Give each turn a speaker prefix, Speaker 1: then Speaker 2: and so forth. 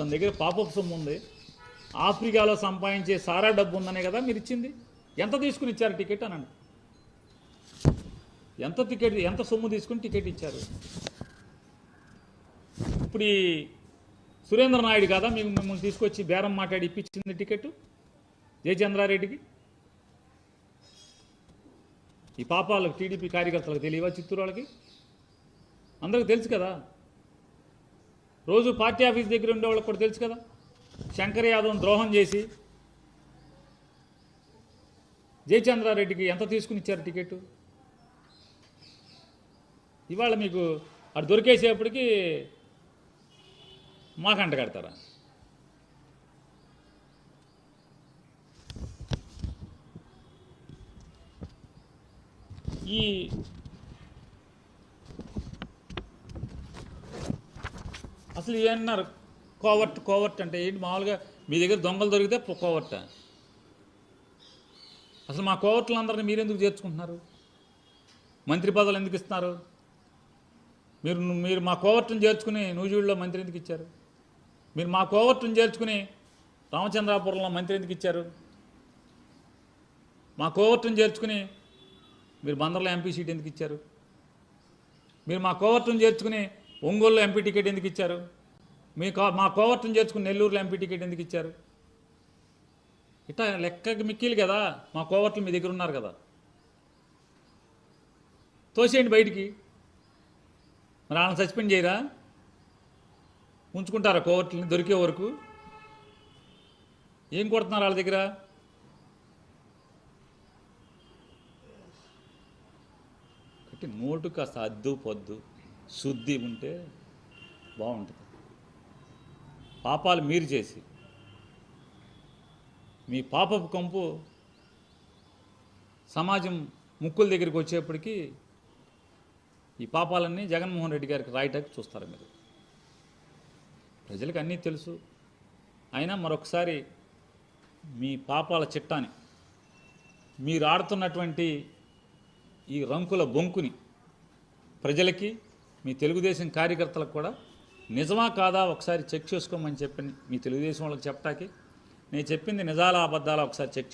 Speaker 1: తన దగ్గర పాపపు సొమ్ము ఉంది, ఆఫ్రికాలో సంపాదించే సారా డబ్బు ఉందనే కదా మీరు ఇచ్చింది. ఎంత తీసుకుని ఇచ్చారు టికెట్ అనండి. ఎంత సొమ్ము తీసుకుని టికెట్ ఇచ్చారు? ఇప్పుడు ఈ సురేంద్ర నాయుడు కదా మిమ్మల్ని తీసుకొచ్చి బేరం మాట్లాడి ఇప్పించింది టికెట్ జయచంద్రారెడ్డికి. ఈ పాపాలకు టీడీపీ కార్యకర్తలకు తెలియవా? చిత్తూరు వాళ్ళకి అందరికి తెలుసు కదా. రోజు పార్టీ ఆఫీస్ దగ్గర ఉండే వాళ్ళకి కూడా తెలుసు కదా. శంకర్ యాదవ్ ద్రోహం చేసి జయచంద్రారెడ్డికి ఎంత తీసుకుని ఇచ్చారు టికెట్? ఇవాళ మీకు అటు దొరికేసేపటికి మాకంట కడతారా? ఈ అసలు ఏమన్నారు కోవర్ట్ అంటే ఏంటి? మామూలుగా మీ దగ్గర దొంగలు దొరికితే కోవర్ట. అసలు మా కోవర్టులందరినీ మీరెందుకు చేర్చుకుంటున్నారు? మంత్రి పదవులు ఎందుకు ఇస్తున్నారు? మీరు మా కోవర్టును చేర్చుకుని నూజివీడులో మంత్రి ఎందుకు ఇచ్చారు? మీరు మా కోవర్టును చేర్చుకుని రామచంద్రాపురంలో మంత్రి ఎందుకు ఇచ్చారు? మా కోవర్టును చేర్చుకుని మీరు బందర్లో ఎంపీ సీట్ ఎందుకు ఇచ్చారు? మీరు మా కోవర్టును చేర్చుకుని ఒంగోలులో ఎంపీ టికెట్ ఎందుకు ఇచ్చారు? మా కోవర్టును చేర్చుకుని నెల్లూరులో ఎంపీ టికెట్ ఎందుకు ఇచ్చారు? ఇట్లా లెక్కకి మిక్కిలు కదా. మా కోవర్టులు మీ దగ్గర ఉన్నారు కదా, తోసేయండి బయటికి. మరి వాళ్ళని సస్పెండ్ చేయరా? ఉంచుకుంటారా కోవర్టులని దొరికే వరకు? ఏం కొడుతున్నారు వాళ్ళ దగ్గర? కాబట్టి నోటు కాస్త అద్దు పొద్దు శుద్ధి ఉంటే బాగుంటుంది. పాపాలు మీరు చేసి మీ పాపపు కంపు సమాజం ముక్కుల దగ్గరికి వచ్చేప్పటికీ ఈ పాపాలన్నీ జగన్మోహన్ రెడ్డి గారికి రాయటానికి చూస్తారు మీరు. ప్రజలకు అన్నీ తెలుసు. అయినా మరొకసారి మీ పాపాల చిట్టాని, మీరు ఆడుతున్నటువంటి ఈ రంకుల బొంకుని ప్రజలకి, మీ తెలుగుదేశం కార్యకర్తలకు కూడా నిజమా కాదా ఒకసారి చెక్ చేసుకోమని చెప్పి మీ తెలుగుదేశం వాళ్ళకి చెప్పటానికి, నేను చెప్పింది నిజాలా అబద్ధాలా ఒకసారి చెక్